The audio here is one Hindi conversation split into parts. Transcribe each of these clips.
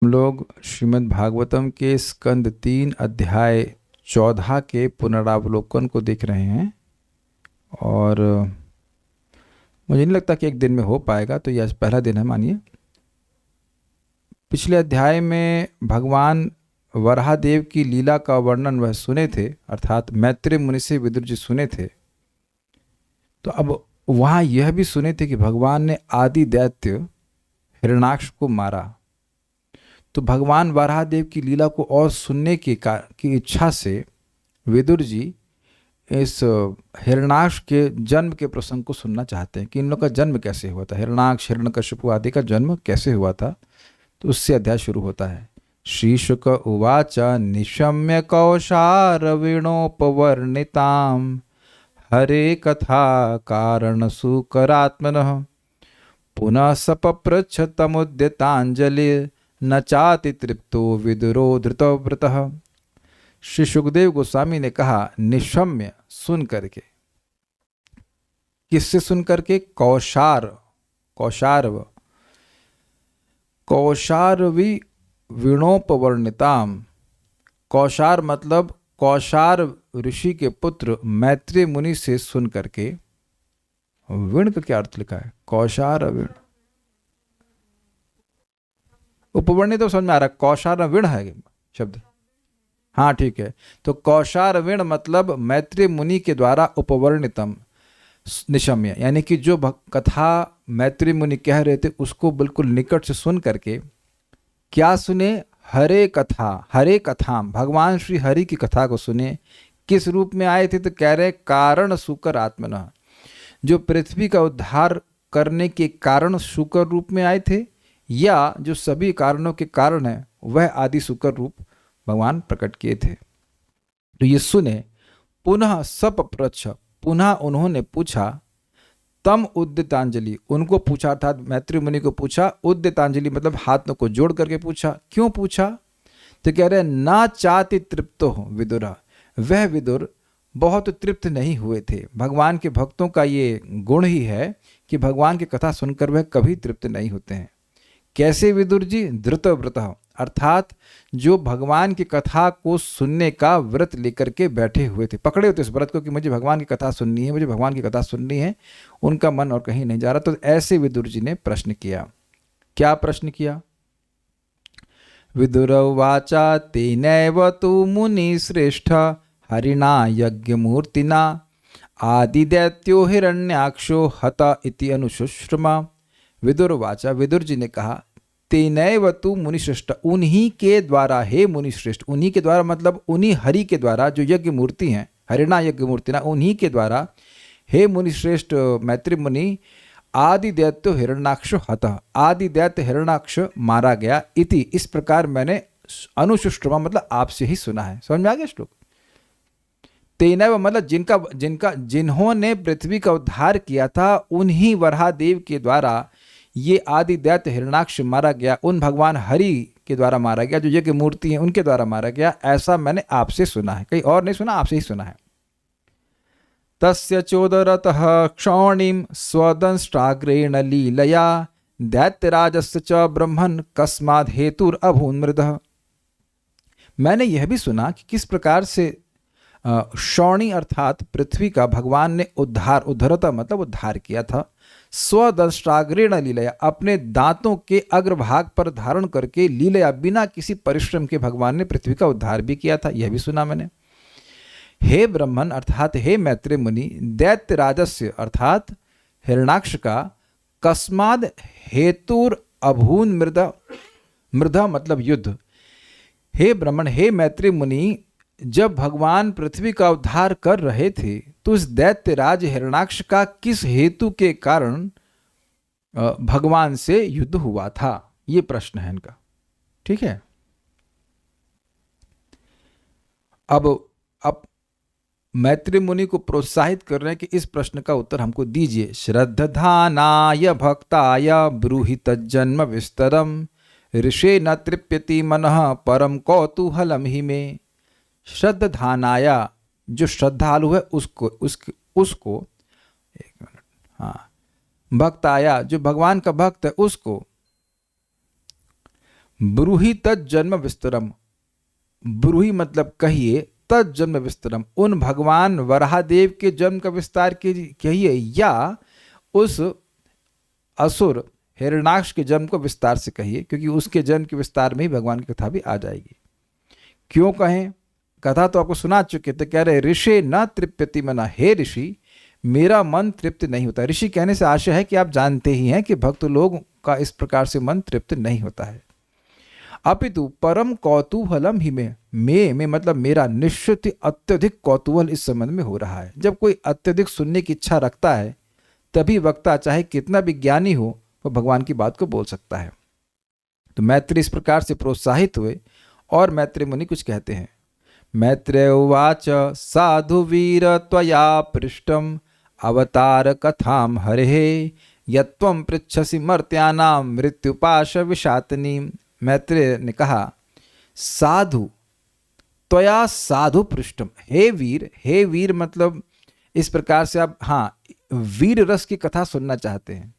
हम लोग श्रीमद् भागवतम के स्कंद 3 अध्याय 14 के पुनरावलोकन को देख रहे हैं। और मुझे नहीं लगता कि एक दिन में हो पाएगा, तो यह आज पहला दिन है मानिए। पिछले अध्याय में भगवान वराहदेव की लीला का वर्णन वह सुने थे, अर्थात मैत्रेय मुनि से विदुर जी सुने थे। तो अब वहाँ यह भी सुने थे कि भगवान ने आदि दैत्य हिरण्याक्ष को मारा। तो भगवान वराहदेव की लीला को और सुनने की इच्छा से विदुर जी इस हिरण्याक्ष के जन्म के प्रसंग को सुनना चाहते हैं कि इन लोग का जन्म कैसे हुआ था, हिरण्याक्ष हिरण्यकशिपु आदि का जन्म कैसे हुआ था। तो उससे अध्याय शुरू होता है। श्री शुक उवाच निशम्य कौशारविणोपवर्णिताम हरे कथा कारण सुकरात्मनः पुनः सपपृच्छ तमुद्यतांजलि न चाति तृप्तो विदुरो धृतव्रतः। श्री सुखदेव गोस्वामी ने कहा निशम्य सुन करके। किससे सुन करके? कौशारव कौशारवी विणोपवर्णिताम। कौशार मतलब कौशार ऋषि के पुत्र मैत्रेय मुनि से सुन करके। विण का क्या अर्थ लिखा है? कौशार विण, उपवर्णित तो समझ में आ रहा है, कौशार विण है शब्द। हाँ ठीक है। तो कौशार विण मतलब मैत्रेय मुनि के द्वारा उपवर्णितम निशम्य, यानी कि जो कथा मैत्रेय मुनि कह रहे थे उसको बिल्कुल निकट से सुन करके क्या सुने? हरे कथा, भगवान श्री हरि की कथा को सुने। किस रूप में आए थे? तो कह रहे कारण शुकर आत्मनः, जो पृथ्वी का उद्धार करने के कारण शुकर रूप में आए थे, या जो सभी कारणों के कारण है वह आदि शुकर रूप भगवान प्रकट किए थे। तो ये सुने। पुनः सपप्रच्छ, पुनः उन्होंने पूछा। तम उद्यतांजलि, उनको पूछा, अर्थात मैत्रेय मुनि को पूछा। उद्यतांजलि मतलब हाथों को जोड़ करके पूछा। क्यों पूछा? तो कह रहे ना चाति तृप्तो विदुर, वह विदुर बहुत तृप्त नहीं हुए थे। भगवान के भक्तों का ये गुण ही है कि भगवान की कथा सुनकर वह कभी तृप्त नहीं होते हैं। कैसे विदुर जी? धृतव्रत, अर्थात जो भगवान की कथा को सुनने का व्रत लेकर के बैठे हुए थे, पकड़े होते इस व्रत को कि मुझे भगवान की कथा सुननी है, मुझे भगवान की कथा सुननी है। उनका मन और कहीं नहीं जा रहा। तो ऐसे विदुर जी ने प्रश्न किया। क्या प्रश्न किया? विदुरवाचा तेनैव तु मुनि श्रेष्ठ हरिणा यज्ञमूर्तिना आदिदैत्यो हिरण्याक्षो हत इति अनुशुश्रमा। विदुरवाचा, विदुर जी ने कहा तेनैव तु मुनिश्रेष्ठ, उन्हीं के द्वारा, हे मुनिश्रेष्ठ। उन्हीं के द्वारा मतलब उन्हीं हरि के द्वारा जो यज्ञ मूर्ति हैं, हरिणा यज्ञ मूर्ति ना, उन्हीं के द्वारा हे मुनिश्रेष्ठ मैत्रेय मुनि आदि दैत्य हिरण्याक्ष हतः, आदि दैत्य हिरण्याक्ष मारा गया। इति, इस प्रकार मैंने अनुशुश्रमा मतलब आपसे ही सुना है। समझ में आ गया श्लोक? तेनैव मतलब जिन्होंने पृथ्वी का उद्धार किया था, उन्हीं वराहदेव के द्वारा ये आदि दैत्य हिरण्याक्ष मारा गया। उन भगवान हरि के द्वारा मारा गया, जो यज्ञ मूर्ति है उनके द्वारा मारा गया। ऐसा मैंने आपसे सुना है, कहीं और नहीं सुना, आपसे ही सुना है। तस्य चोदरतः क्षौणीम स्वदंष्ट्राग्रेण लीलया दैत्यराजस्य च ब्रह्मन् कस्माद् हेतुर अभून् मृदः। मैंने यह भी सुना कि किस प्रकार से शौणी अर्थात पृथ्वी का भगवान ने उद्धरता मतलब उद्धार किया था। स्वदंष्ट्राग्रेण लीलया, अपने दांतों के अग्रभाग पर धारण करके, लीलया बिना किसी परिश्रम के भगवान ने पृथ्वी का उद्धार भी किया था। यह भी सुना मैंने। हे ब्रह्मन अर्थात हे मैत्रेय मुनि, दैत्य राजस्य अर्थात हिरण्याक्ष का कस्माद हेतुर अभून मृदा मतलब युद्ध। हे ब्रह्मन, हे मैत्रेय मुनि, जब भगवान पृथ्वी का उद्धार कर रहे थे तो इस दैत्यराज हिरण्याक्ष का किस हेतु के कारण भगवान से युद्ध हुआ था? ये प्रश्न है इनका। ठीक है। अब मैत्रेय मुनि को प्रोत्साहित कर रहे हैं कि इस प्रश्न का उत्तर हमको दीजिए। श्रद्धानाय भक्ताय ब्रूहि तज्जन्म विस्तरम ऋषे न तृप्यति मनः परम कौतूहलम ही में। श्रद्धानाया, जो श्रद्धालु है उसको एक मिनट, हाँ, भक्ताया, जो भगवान का भक्त है उसको, ब्रूहि तज्जन्म विस्तरम, ब्रूहि मतलब कहिए, तज्जन्म विस्तरम उन भगवान वराहदेव के जन्म का विस्तार कहिए, या उस असुर हिरण्याक्ष के जन्म को विस्तार से कहिए, क्योंकि उसके जन्म के विस्तार में ही भगवान की कथा भी आ जाएगी। क्यों कहें? कथा तो आपको सुना चुके थे। कह रहे ऋषि न तृप्यति मना, हे ऋषि मेरा मन तृप्त नहीं होता। ऋषि कहने से आशय है कि आप जानते ही हैं कि भक्त लोगों का इस प्रकार से मन तृप्त नहीं होता है। अपितु परम कौतूहलम ही में मतलब मेरा निश्चित अत्यधिक कौतूहल इस संबंध में हो रहा है। जब कोई अत्यधिक सुनने की इच्छा रखता है तभी वक्ता चाहे कितना भी ज्ञानी हो वो भगवान की बात को बोल सकता है। तो मैत्री इस प्रकार से प्रोत्साहित हुए और मैत्रेय मुनि कुछ कहते हैं। मैत्रेय उवाच साधु वीर त्वया पृष्टम अवतार कथाम हरे यत्वम पृच्छसि मर्त्यानाम मृत्युपाश विषातनी। मैत्रेय ने कहा साधु त्वया साधु पृष्ठम, हे वीर, हे वीर मतलब इस प्रकार से आप वीर रस की कथा सुनना चाहते हैं।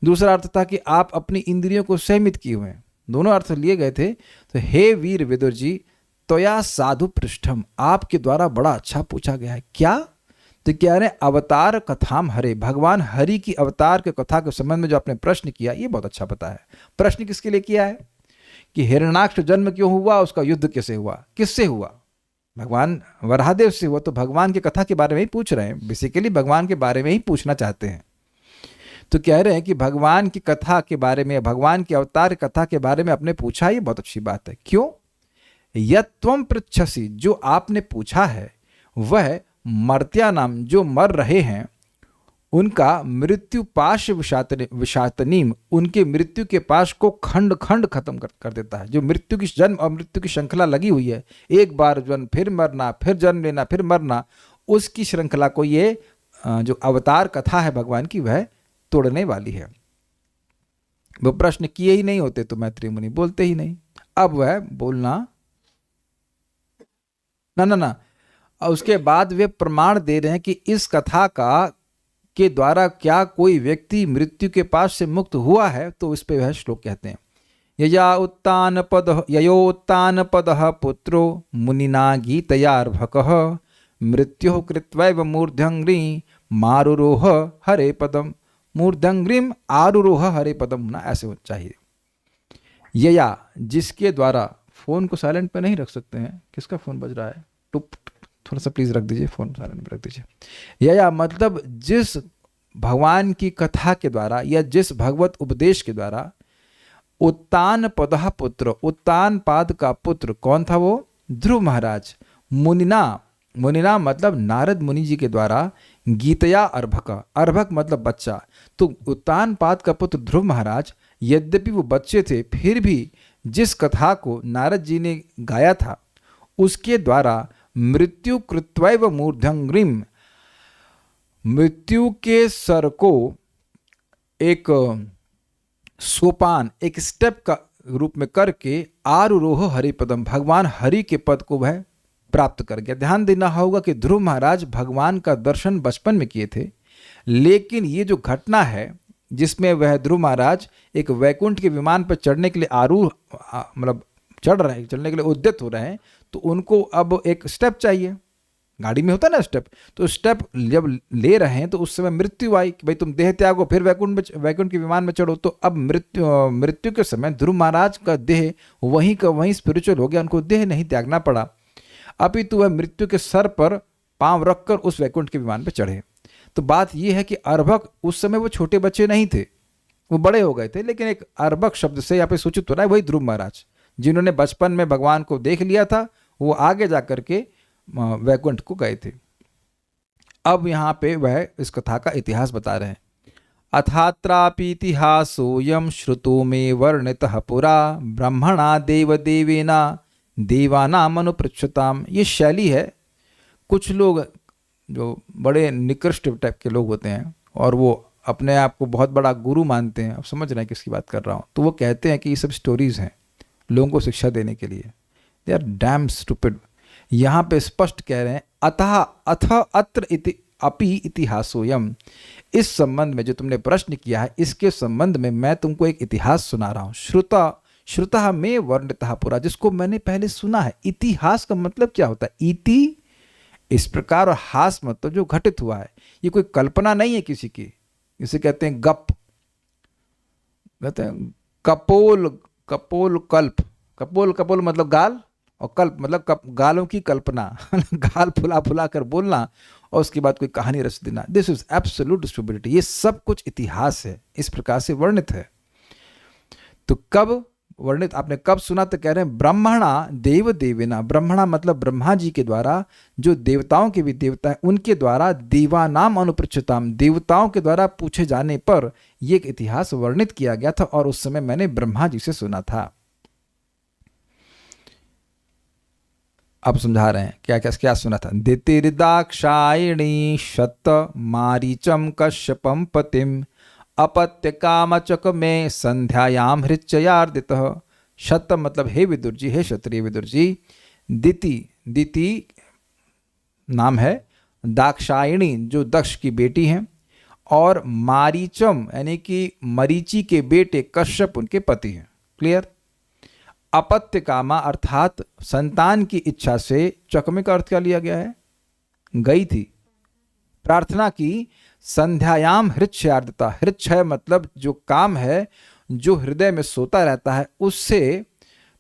दूसरा अर्थ था कि आप अपनी इंद्रियों को संयमित किए हुए हैं। दोनों अर्थ लिए गए थे। तो हे वीर विदुर जी त्वया साधु पृष्ठम, आपके द्वारा बड़ा अच्छा पूछा गया है। क्या? तो कह रहे अवतार कथाम हरे, भगवान हरि की अवतार के कथा के संबंध में जो आपने प्रश्न किया ये बहुत अच्छा पता है। प्रश्न किसके लिए किया है कि हिरण्याक्ष जन्म क्यों हुआ, उसका युद्ध कैसे हुआ, किससे हुआ? भगवान वराहदेव से हुआ। तो भगवान की कथा के बारे में ही पूछ रहे हैं, बेसिकली भगवान के बारे में ही पूछना चाहते हैं। तो कह रहे हैं कि भगवान की कथा के बारे में, भगवान की अवतार कथा के बारे में आपने पूछा, ये बहुत अच्छी बात है। क्यों? यत्वम पृच्छसि, जो आपने पूछा है वह मर्त्या नाम, जो मर रहे हैं उनका मृत्यु पाश विषातनीम, उनके मृत्यु के पाश को खंड खंड खत्म कर देता है। जो मृत्यु की जन्म और मृत्यु की श्रृंखला लगी हुई है, एक बार जन्म फिर मरना फिर जन्म लेना फिर मरना, उसकी श्रृंखला को ये जो अवतार कथा है भगवान की वह तोड़ने वाली है। वो प्रश्न किए ही नहीं होते तो मैत्रेय मुनि बोलते ही नहीं। अब वह बोलना ना उसके बाद वे प्रमाण दे रहे हैं कि इस कथा के द्वारा क्या कोई व्यक्ति मृत्यु के पास से मुक्त हुआ है। तो इस पे वह श्लोक कहते हैं ययोत्तान पद पुत्रो मुनिना गीतयार्भकः मृत्युः कृत्वैव मूर्धन्ग्री मारुरोह हरे पदम, मूर्धन्ग्रीम आरुरोह हरे पदम होना ऐसे होना चाहिए। यया जिसके द्वारा, फोन को साइलेंट पे नहीं रख सकते हैं, किसका फोन बज रहा है? टुप, थोड़ा सा प्लीज रख दीजिए, फोन साइलेंट पे रख दीजिए। यया मतलब जिस भगवान की कथा के द्वारा या जिस भगवत उपदेश के द्वारा उत्तान पदः पुत्र, उत्तान पाद का पुत्र कौन था? वो ध्रुव महाराज। मुनिना मतलब नारद मुनि जी के द्वारा गीतया अर्भक, अर्भक मतलब बच्चा। तो उत्तान पाद का पुत्र ध्रुव महाराज यद्यपि वो बच्चे थे फिर भी जिस कथा को नारद जी ने गाया था उसके द्वारा मृत्यु कृत्वैव मूर्धन्ग्रीम, मृत्यु के सर को एक सोपान, एक स्टेप का रूप में करके आरुरोह हरि पदम, भगवान हरि के पद को वह प्राप्त कर गया। ध्यान देना होगा कि ध्रुव महाराज भगवान का दर्शन बचपन में किए थे, लेकिन ये जो घटना है जिसमें वह ध्रुव महाराज एक वैकुंठ के विमान पर चढ़ने के लिए मतलब चढ़ने के लिए उद्यत हो रहे हैं, तो उनको अब एक स्टेप चाहिए। गाड़ी में होता है ना स्टेप, तो स्टेप जब ले रहे हैं तो उस समय मृत्यु आई कि भाई तुम देह त्यागो फिर वैकुंठ के विमान में चढ़ो। तो अब मृत्यु के समय ध्रुव महाराज का देह वहीं का वहीं स्पिरिचुअल हो गया, उनको देह नहीं त्यागना पड़ा, अपितु वह मृत्यु के सर पर पांव रखकर उस वैकुंठ के विमान पर चढ़े। तो बात यह है कि अर्भक उस समय वो छोटे बच्चे नहीं थे, वो बड़े हो गए थे, लेकिन एक अर्भक शब्द से यहाँ पे सूचित हो रहा है वही ध्रुव महाराज जिन्होंने बचपन में भगवान को देख लिया था, वो आगे जाकर के वैकुंठ को गए थे। अब यहाँ पे वह इस कथा का इतिहास बता रहे हैं। अथात्रापि इतिहासोऽयं श्रुतो मे वर्णितः पुरा ब्रह्मणा देवदेवेना देवानाम अनुपृच्छताम। ये शैली है। कुछ लोग जो बड़े निकृष्ट टाइप के लोग होते हैं और वो अपने आप को बहुत बड़ा गुरु मानते हैं, आप समझ रहे हैं किसकी बात कर रहा हूँ, तो वो कहते हैं कि ये सब स्टोरीज हैं लोगों को शिक्षा देने के लिए। They are damn stupid. यहाँ पे स्पष्ट कह रहे हैं अथ अत्र अपि इतिहासोयम, इस संबंध में जो तुमने प्रश्न किया है इसके संबंध में मैं तुमको एक इतिहास सुना रहा हूँ। श्रुतः में वर्णितः पुरा, जिसको मैंने पहले सुना है। इतिहास का मतलब क्या होता है? इति इस प्रकार, और हास मतलब जो घटित हुआ है। ये कोई कल्पना नहीं है किसी की। इसे कहते हैं गप, कहते हैं कपोल, कपोल कल्प। कपोल, कपोल मतलब गाल, और कल्प मतलब गालों की कल्पना गाल फुला फुला कर बोलना और उसके बाद कोई कहानी रच देना। This is absolute stupidity. ये सब कुछ इतिहास है, इस प्रकार से वर्णित है। तो कब वर्णित, आपने कब सुना? तो कह रहे हैं ब्रह्मणा देव देविना। ब्रह्मणा मतलब ब्रह्मा जी के द्वारा, जो देवताओं के भी देवता है उनके द्वारा, देवानाम अनुपृच्छताम, देवताओं के द्वारा पूछे जाने पर यह एक इतिहास वर्णित किया गया था, और उस समय मैंने ब्रह्मा जी से सुना था। अब समझा रहे हैं क्या क्या क्या सुना था। दितिर्दाक्षायणी शत मारीचम कश्यपम पतिम अपत्य कामचक में संध्यायाम हृचयार्दित। शत मतलब हे विदुर जी, हे क्षत्रिय विदुर जी। दिति, दिति नाम है, दाक्षायणी जो दक्ष की बेटी हैं, और मारीचम यानी कि मरीचि के बेटे कश्यप उनके पति हैं। क्लियर? अपत्य कामा अर्थात संतान की इच्छा से, चकमे का अर्थ क्या लिया गया है? गई थी, प्रार्थना की। संध्यायाम हृच्छयार्दिता, हृच्छय मतलब जो काम है, जो हृदय में सोता रहता है, उससे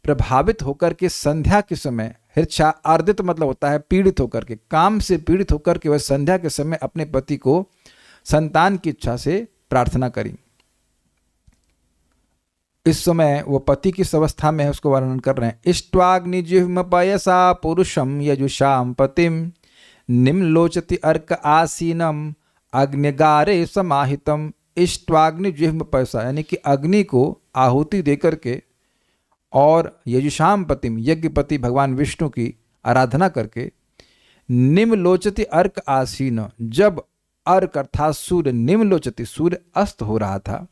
प्रभावित होकर के संध्या के समय, हृच्छा आर्दित मतलब होता है पीड़ित होकर के, काम से पीड़ित होकर के वह संध्या के समय अपने पति को संतान की इच्छा से प्रार्थना करी। इस समय वो पति किस अवस्था में है उसको वर्णन कर रहे हैं। इष्ट्वाग्निजिह्म पयसा पुरुषम यजुषाम पतिम निम्लोचति अर्क आसीनम अग्निगारे समाहितम। इष्ट्वाग्निजिह्म पयसा यानी कि अग्नि को आहुति देकर के, और यजुषाम पतिम यज्ञपति भगवान विष्णु की आराधना करके, निम्लोचति अर्क आसीन, जब अर्क अर्थात सूर्य, निम्लोचति सूर्य अस्त हो रहा था,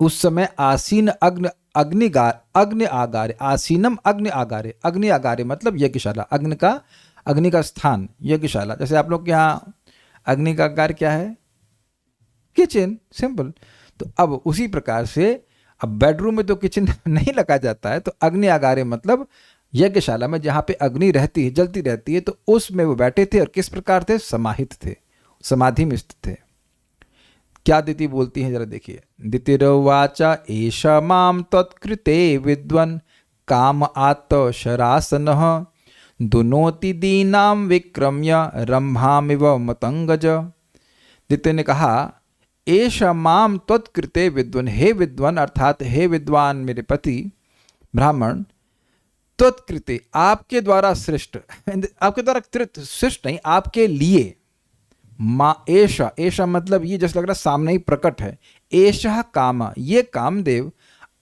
उस समय आसीन अग्नि आगारे, आसीनम अग्नि आगारे, अग्नि आगारे मतलब यज्ञशाला, अग्नि का स्थान यज्ञशाला। जैसे आप लोग के यहाँ अग्नि का आगार क्या है? Kitchen, simple. तो अब उसी प्रकार से, अब बेडरूम में तो किचन नहीं लगा जाता है, तो अग्नि आगारे मतलब यज्ञशाला में जहाँ पे अग्नि रहती है, जलती रहती है, तो उसमें वो बैठे थे। और किस प्रकार थे? समाहित थे, समाधि में स्थित थे। क्या दिति बोलती हैं जरा देखिए। दितिर्वाचा एष माम तत्कृते विद्वन् काम आत्त शरासनः दुनोति दीनाम विक्रम्य रंभामिव मतंगज। दिति ने कहा एष माम तत्कृते विद्वन्, हे विद्वान अर्थात हे विद्वान मेरे पति ब्राह्मण, तत्कृते आपके द्वारा सृष्ट, आपके द्वारा सृष्ट नहीं, आपके लिए। माँ एषा, एषा मतलब ये जैसे लग रहा सामने ही प्रकट है। एषः काम, ये कामदेव,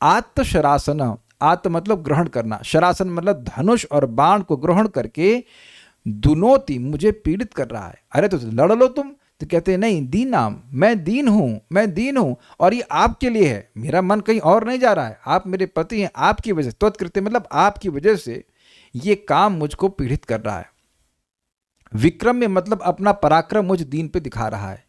आत्मशरासन, आत्म मतलब ग्रहण करना, शरासन मतलब धनुष और बाण को ग्रहण करके, दुनोति मुझे पीड़ित कर रहा है। अरे तो लड़ लो तुम। तो कहते हैं नहीं, दीनाम, मैं दीन हूँ, मैं दीन हूँ, और ये आपके लिए है, मेरा मन कहीं और नहीं जा रहा है, आप मेरे पति हैं, आपकी वजह से, त्वत्कृत्य मतलब आपकी वजह से ये काम मुझको पीड़ित कर रहा है। विक्रम में मतलब अपना पराक्रम मुझ दीन पे दिखा रहा है।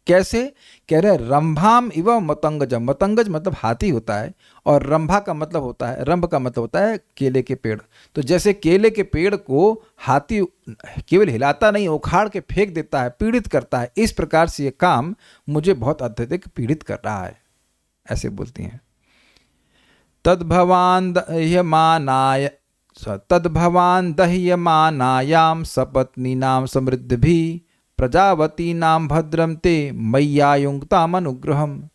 कैसे? कह रहे रंभाम इव मतंगज, मतंगज मतलब हाथी होता है, और रंभा का मतलब होता है, रंभ का मतलब होता है केले के पेड़। तो जैसे केले के पेड़ को हाथी केवल हिलाता नहीं, उखाड़ के फेंक देता है, पीड़ित करता है, इस प्रकार से ये काम मुझे बहुत अत्यधिक पीड़ित कर रहा है, ऐसे बोलती हैं। तद्भवान दह्यमानाय, तद्भवान दह्यमानायाम सपत्नीनाम समृद्धिभी प्रजावतीनाम भद्रम ते मय्यायुक्ताम अनुग्रहम।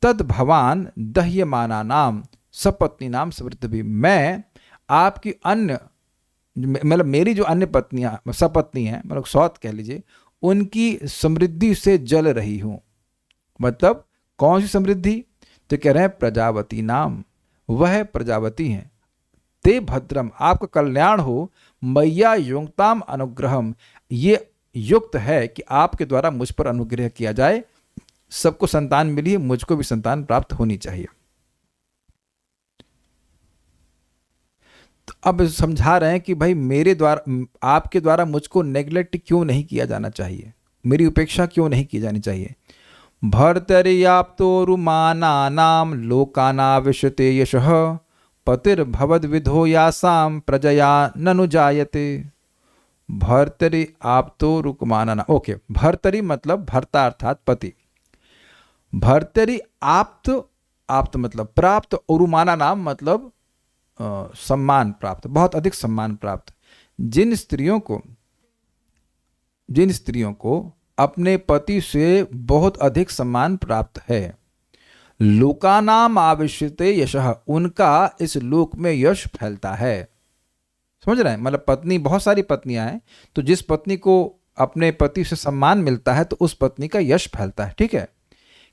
तद्भवान दह्यमानानाम सपत्नीनाम समृद्धिभी, मैं आपकी अन्य, मतलब मेरी जो अन्य पत्नियां, सपत्नी हैं, मतलब सौत कह लीजिए, उनकी समृद्धि से जल रही हूं। मतलब कौन सी समृद्धि? तो कह रहे हैं प्रजावती नाम, वह प्रजावती हैं। ते भद्रम, आपका कल्याण हो, मैया युक्ताम अनुग्रहम, ये युक्त है कि आपके द्वारा मुझ पर अनुग्रह किया जाए। सबको संतान मिली है, मुझको भी संतान प्राप्त होनी चाहिए। तो अब समझा रहे हैं कि भाई मेरे द्वारा, आपके द्वारा मुझको नेग्लेक्ट क्यों नहीं किया जाना चाहिए, मेरी उपेक्षा क्यों नहीं की जानी चाहिए। भर्तर्याप्तोरुमानानां लोकानाविशते यशः पतिर्भवद्विधो यासां प्रजया ननु जायते। भर्तरि आप्तो रुकमानना, ओके, भर्तरि मतलब भर्ता अर्थात पति, भर्तरि आप्त, आप्त मतलब प्राप्त, उरुमाना नाम मतलब सम्मान प्राप्त, बहुत अधिक सम्मान प्राप्त। जिन स्त्रियों को अपने पति से बहुत अधिक सम्मान प्राप्त है, लोकानाम आविश्यते यशः, उनका इस लोक में यश फैलता है। समझ रहे हैं, मतलब पत्नी, बहुत सारी पत्नियां हैं, तो जिस पत्नी को अपने पति से सम्मान मिलता है तो उस पत्नी का यश फैलता है। ठीक है,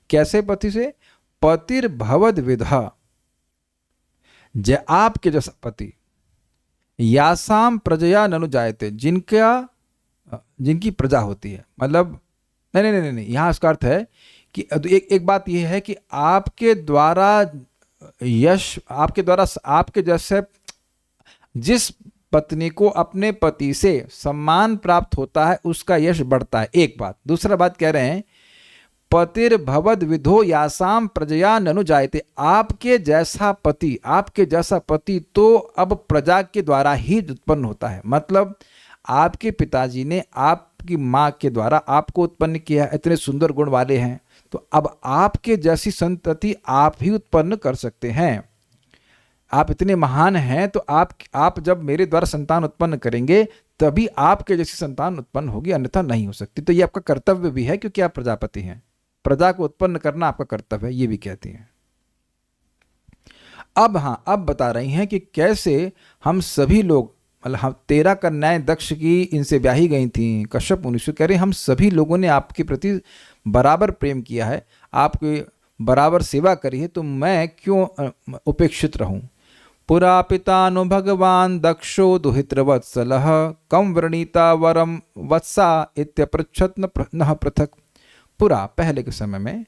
कैसे पति से? पतिर्भवद विधा, आपके जैसा पति, यासाम प्रजया ननु जायते, जिनकी प्रजा होती है, मतलब नहीं, यहाँ इसका अर्थ है कि एक बात यह है कि आपके द्वारा यश, आपके जैसे जिस पत्नी को अपने पति से सम्मान प्राप्त होता है उसका यश बढ़ता है, एक बात। दूसरा बात कह रहे हैं पतिर्भवद विधो यासाम प्रजया ननु जायते, आपके जैसा पति तो अब प्रजा के द्वारा ही उत्पन्न होता है। मतलब आपके पिताजी ने आपकी माँ के द्वारा आपको उत्पन्न किया, इतने सुंदर गुण वाले हैं, तो अब आपके जैसी संतति आप ही उत्पन्न कर सकते हैं। आप इतने महान हैं तो आप जब मेरे द्वारा संतान उत्पन्न करेंगे तभी आपके जैसी संतान उत्पन्न होगी, अन्यथा नहीं हो सकती। तो ये आपका कर्तव्य भी है क्योंकि आप प्रजापति हैं, प्रजा को उत्पन्न करना आपका कर्तव्य है, ये भी कहती हैं। अब बता रही हैं कि कैसे हम सभी लोग, मतलब हम 13 कन्याएं दक्ष की इनसे ब्याही गई थी, कश्यप मुनि से कह रहे हम सभी लोगों ने आपके प्रति बराबर प्रेम किया है, आपकी बराबर सेवा करी है, तो मैं क्यों उपेक्षित रहूं। पुरा पितानु भगवान दक्षो दुहित्रवत्सलः कम वृणीता वरम वत्सा इत्यपृच्छत् नः पृथक। पुरा पहले के समय में,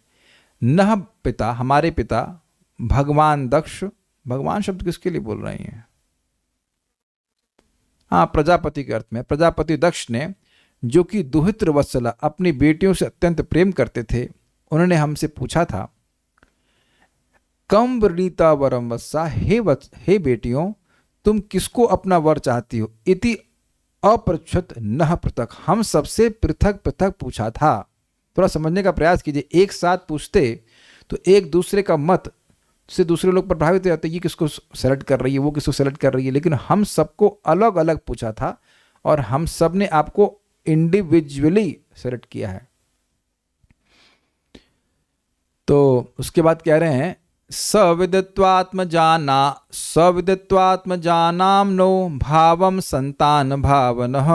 नः पिता हमारे पिता, भगवान दक्ष, भगवान शब्द किसके लिए बोल रही हैं? हाँ, प्रजापति के अर्थ में। प्रजापति दक्ष ने, जो कि दुहित्र वत्सला अपनी बेटियों से अत्यंत प्रेम करते थे, उन्होंने हमसे पूछा था कम वृणीता वरम वत्सा, हे बेटियों तुम किसको अपना वर चाहती हो। इति अपृच्छत् नः पृथक, हम सबसे पृथक पृथक पूछा था। थोड़ा समझने का प्रयास कीजिए, एक साथ पूछते तो एक दूसरे का मत से दूसरे लोग प्रभावित हो जाते, ये किसको सेलेक्ट कर रही है, वो किसको सेलेक्ट कर रही है, लेकिन हम सबको अलग अलग पूछा था और हम सब ने आपको इंडिविजुअली सेलेक्ट किया है। तो उसके बाद कह रहे हैं सविदित्वात्मजानाम्नो भावम संतान भावनः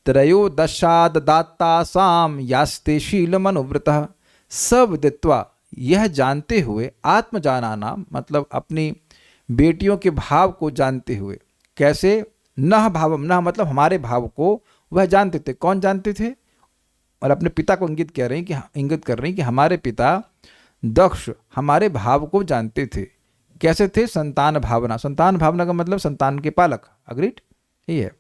त्रयोदशादात्तासाम यास्ते शीलमनुव्रतः। सविदित्वा, यह जानते हुए, आत्मजानानाम मतलब अपनी बेटियों के भाव को जानते हुए। कैसे? नह भावम, नह मतलब हमारे भाव को वह जानते थे। कौन जानते थे? और अपने पिता को इंगित कर रही कि हमारे पिता दक्ष हमारे भाव को जानते थे। कैसे थे? संतान भावना, संतान भावना का मतलब संतान के पालक, अग्रीड, ये है।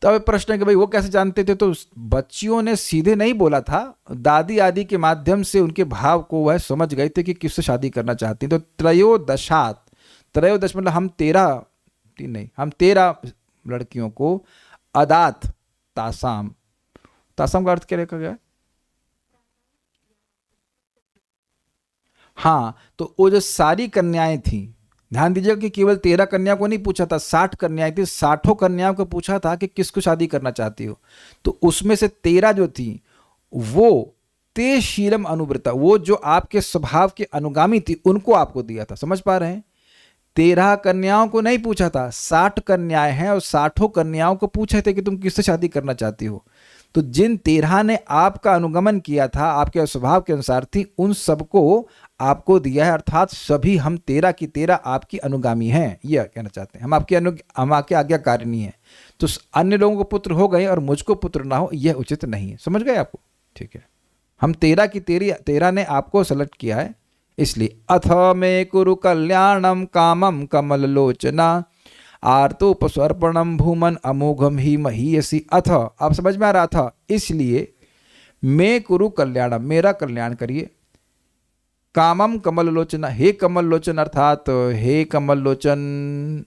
तो अब प्रश्न है कि भाई वो कैसे जानते थे? तो बच्चियों ने सीधे नहीं बोला था, दादी आदि के माध्यम से उनके भाव को वह समझ गए थे कि किससे शादी करना चाहती। तो त्रयोदश मतलब हम 13 लड़कियों को अदात तासाम का अर्थ क्या रखा गया? हाँ, तो वो जो सारी कन्याएं थी, ध्यान दीजिएगा कि केवल 13 कन्या को नहीं पूछा था, 60 कन्याएं थी, 60 कन्याओं को पूछा था कि किसको शादी करना चाहती हो। तो उसमें से 13 जो थी वो ते शीलम अनुव्रता, वो जो आपके स्वभाव के अनुगामी थी, उनको आपको दिया था। समझ पा रहे हैं? 13 कन्याओं को नहीं पूछा था, 60 कन्याएं हैं और 60 कन्याओं को पूछे थे कि तुम किससे शादी करना चाहती हो। तो जिन 13 ने आपका अनुगमन किया था, आपके स्वभाव के अनुसार थी, उन सबको आपको दिया है। अर्थात सभी हम 13 की 13 आपकी अनुगामी हैं, यह कहना चाहते हैं। हम आपके आज्ञाकारिणी हैं। तो अन्य लोगों को पुत्र हो गए और मुझको पुत्र ना हो, यह उचित नहीं है। समझ गए आपको? ठीक है, हम 13 की 13 ने आपको सेलेक्ट किया है, इसलिए। अथ मे कुरु कल्याणम कामम कमल लोचना, आर्तोपसर्पणम भूमन अमोघम ही महीयसी अथ, आप समझ में आ रहा था, इसलिए मैं कुरु कल्याणम, मेरा कल्याण करिए। कामम कमल लोचन, हे कमल लोचन अर्थात हे कमल लोचन,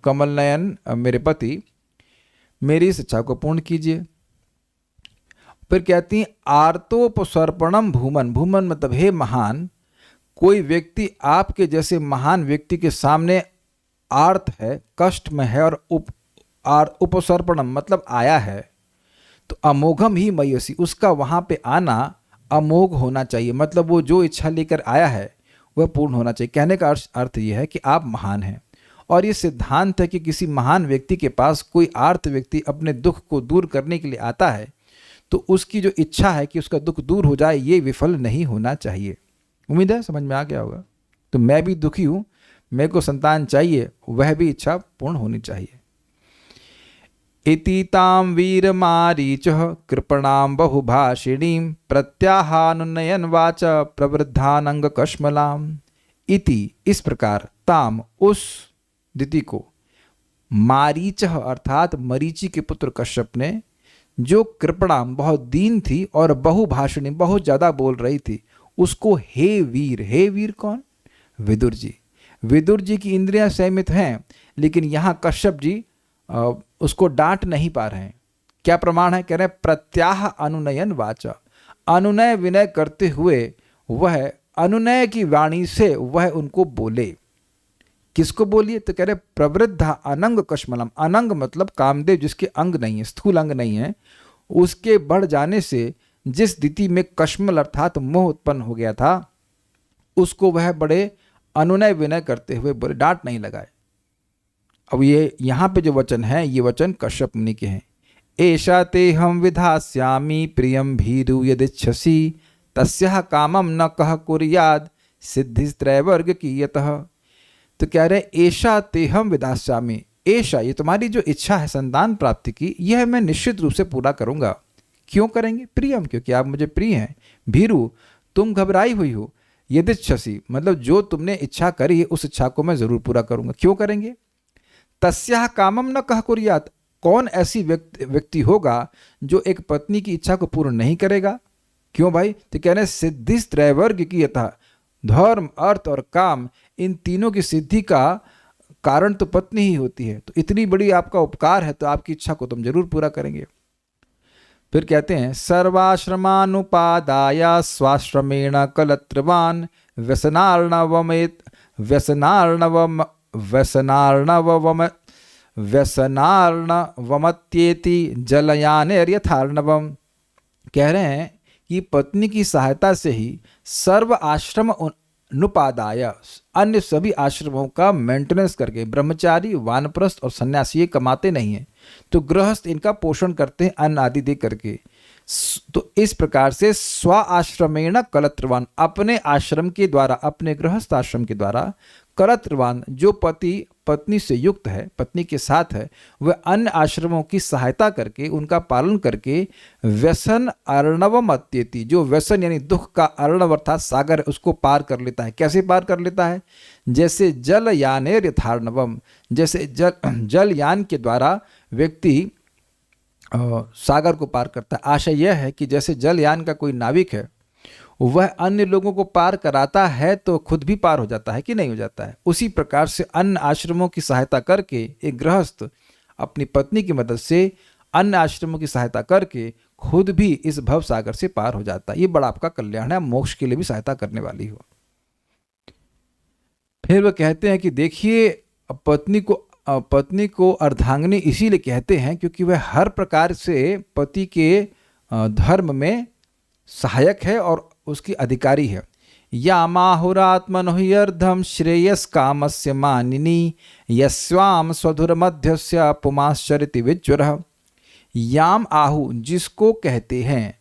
कमल नयन मेरे पति, मेरी इस इच्छा को पूर्ण कीजिए। फिर कहती हैं आर्तोपसर्पणम भूमन, भूमन मतलब हे महान, कोई व्यक्ति आपके जैसे महान व्यक्ति के सामने आर्त है, कष्ट में है, और उपसर्पणम मतलब आया है, तो अमोघम ही मयसी, उसका वहाँ पे आना अमोघ होना चाहिए, मतलब वो जो इच्छा लेकर आया है वह पूर्ण होना चाहिए। कहने का अर्थ यह है कि आप महान हैं, और ये सिद्धांत है कि किसी महान व्यक्ति के पास कोई आर्त व्यक्ति अपने दुख को दूर करने के लिए आता है तो उसकी जो इच्छा है कि उसका दुख दूर हो जाए ये विफल नहीं होना चाहिए। उम्मीद है समझ में आ गया होगा। तो मैं भी दुखी हूँ, मेरे को संतान चाहिए, वह भी इच्छा पूर्ण होनी चाहिए। इति तां वीरमारीचः कृपणां बहुभाषिणीं प्रत्याहानुनयन वाच प्रवृद्धानंगकश्मलाम्। इति इस प्रकार, ताम उस दिति को, मारीचः अर्थात मरीचि के पुत्र कश्यप ने, जो कृपणाम बहुत दीन थी और बहुभाषिणी बहुत ज्यादा बोल रही थी, उसको हे वीर, हे वीर कौन? विदुर जी। विदुर जी की इंद्रियां संयमित हैं, लेकिन यहाँ कश्यप जी उसको डांट नहीं पा रहे हैं। क्या प्रमाण है? कह रहे हैं प्रत्याह अनुनयन वाचा, अनुनय विनय करते हुए वह अनुनय की वाणी से वह उनको बोले। किसको बोलिए? तो कह रहे प्रवृद्धा अनंग कश्मलम, अनंग मतलब कामदेव जिसके अंग नहीं है, स्थूल अंग नहीं है, उसके बढ़ जाने से जिस दिति में कश्मल अर्थात मोह उत्पन्न हो गया था, उसको वह बड़े अनुनय विनय करते हुए बोले, डांट नहीं लगाए। अब ये यहाँ पे जो वचन है, ये वचन कश्यप मुनि के हैं। एषा ते हम विधास्यामि प्रियम भीरु यदिच्छसि तस्याः कामम न कह कुर्याद सिद्धिस्त्रैवर्ग कीयतः। तो कह रहे एषा ते हम विधास्यामि, एषा ये तुम्हारी जो इच्छा है संतान प्राप्ति की, यह मैं निश्चित रूप से पूरा करूंगा। क्यों करेंगे? प्रियम, क्योंकि आप मुझे प्रिय हैं। भीरु तुम घबराई हुई हो, यदिच्छसि मतलब जो तुमने इच्छा करी है उस इच्छा को मैं जरूर पूरा करूंगा। क्यों करेंगे? तस्याः कामम न कह कुर्यात, कौन ऐसी व्यक्ति होगा जो एक पत्नी की इच्छा को पूर्ण नहीं करेगा? क्यों भाई? तो कह रहे सिद्धिस्त्रैवर्ग की यथा, धर्म अर्थ और काम इन तीनों की सिद्धि का कारण तो पत्नी ही होती है। तो इतनी बड़ी आपका उपकार है तो आपकी इच्छा को तुम जरूर पूरा करेंगे। फिर कहते हैं सर्वाश्रमानुपादाय स्वाश्रमेण कलत्रवान व्यसनार्णवमत्येति जलयानेर्यथार्णवम। कह रहे हैं कि पत्नी की सहायता से ही सर्व आश्रम अनुपादाय, अन्य सभी आश्रमों का मेंटेनेंस करके, ब्रह्मचारी वानप्रस्थ और सन्यासी ये कमाते नहीं हैं, तो गृहस्थ इनका पोषण करते हैं अन्न आदि दे करके। तो इस प्रकार से स्व आश्रमेण कलत्रवान, अपने आश्रम के द्वारा, अपने गृहस्थ आश्रम के द्वारा, कलत्रवान जो पति पत्नी से युक्त है, पत्नी के साथ है, वह अन्य आश्रमों की सहायता करके, उनका पालन करके, व्यसन अर्णवम अत्येति, जो व्यसन यानी दुख का अर्णव अर्थात सागर है, उसको पार कर लेता है। कैसे पार कर लेता है? जैसे जल यानेर यथार्णवम, जैसे जलयान के द्वारा व्यक्ति सागर को पार करता है। आशा यह है कि जैसे जलयान का कोई नाविक है, वह अन्य लोगों को पार कराता है तो खुद भी पार हो जाता है कि नहीं हो जाता है। उसी प्रकार से अन्य आश्रमों की सहायता करके एक गृहस्थ अपनी पत्नी की मदद से अन्य आश्रमों की सहायता करके खुद भी इस भव सागर से पार हो जाता है। ये बड़ा आपका कल्याण है, मोक्ष के लिए भी सहायता करने वाली हो। फिर वह कहते हैं कि देखिए, पत्नी को अर्धांगिनी इसीलिए कहते हैं क्योंकि वह हर प्रकार से पति के धर्म में सहायक है और उसकी अधिकारी है। यामाहुरात्मनो ह्यर्धम श्रेयस कामस्य मानिनी यस्वाम स्वधुर मध्यस्य पुमाश्चरिति विज्वरः। याम आहु जिसको कहते हैं,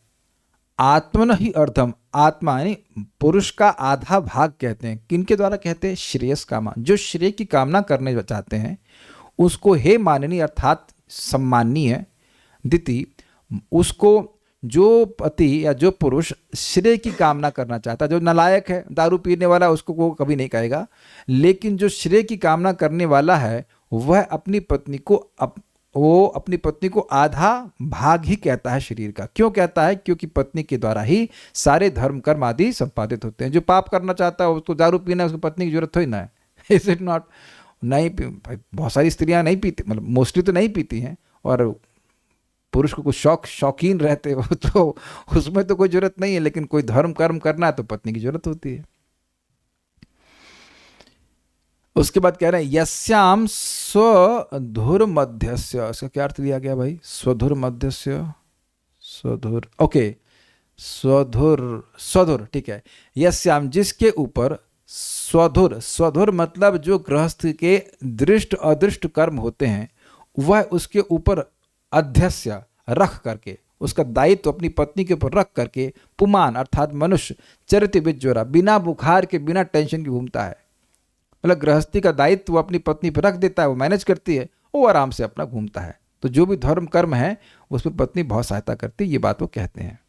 आत्मन ही अर्धम, आत्मा यानी पुरुष का आधा भाग कहते हैं। किनके द्वारा कहते हैं? श्रेयस कामा, जो श्रेय की कामना करने चाहते हैं उसको हे माननीय अर्थात सम्माननीय दिति, उसको जो पति या जो पुरुष श्रेय की कामना करना चाहता है, जो नालायक है, दारू पीने वाला, उसको वो कभी नहीं कहेगा, लेकिन जो श्रेय की कामना करने वाला है वह अपनी पत्नी को वो अपनी पत्नी को आधा भाग ही कहता है शरीर का। क्यों कहता है? क्योंकि पत्नी के द्वारा ही सारे धर्म कर्म आदि संपादित होते हैं। जो पाप करना चाहता है उसको दारू पीना है, उसको पत्नी की जरूरत थोड़ी ना है। Is it not? नहीं भाई, बहुत सारी स्त्रियां नहीं पीती, मतलब मोस्टली तो नहीं पीती हैं, और पुरुष को कुछ शौकीन रहते हो तो उसमें तो कोई जरूरत नहीं है, लेकिन कोई धर्म कर्म करना है तो पत्नी की जरूरत होती है। उसके बाद कह रहे हैं यस्याम स्वधुर मध्यस्य, इसका क्या अर्थ दिया गया भाई? स्वधुर मध्यस्य, स्वधुर, ओके, स्वधुर, स्वधुर, ठीक है। यस्याम जिसके ऊपर, स्वधुर, स्वधुर मतलब जो गृहस्थ के दृष्ट अदृष्ट कर्म होते हैं वह उसके ऊपर अध्यस्य रख करके, उसका दायित्व अपनी पत्नी के ऊपर रख करके, पुमान अर्थात मनुष्य, चरित विज्वरा, बिना बुखार के बिना टेंशन के घूमता है। मतलब गृहस्थी का दायित्व वो अपनी पत्नी पर रख देता है, वो मैनेज करती है, वो आराम से अपना घूमता है। तो जो भी धर्म कर्म है उसमें पत्नी बहुत सहायता करती है, ये बात वो कहते हैं।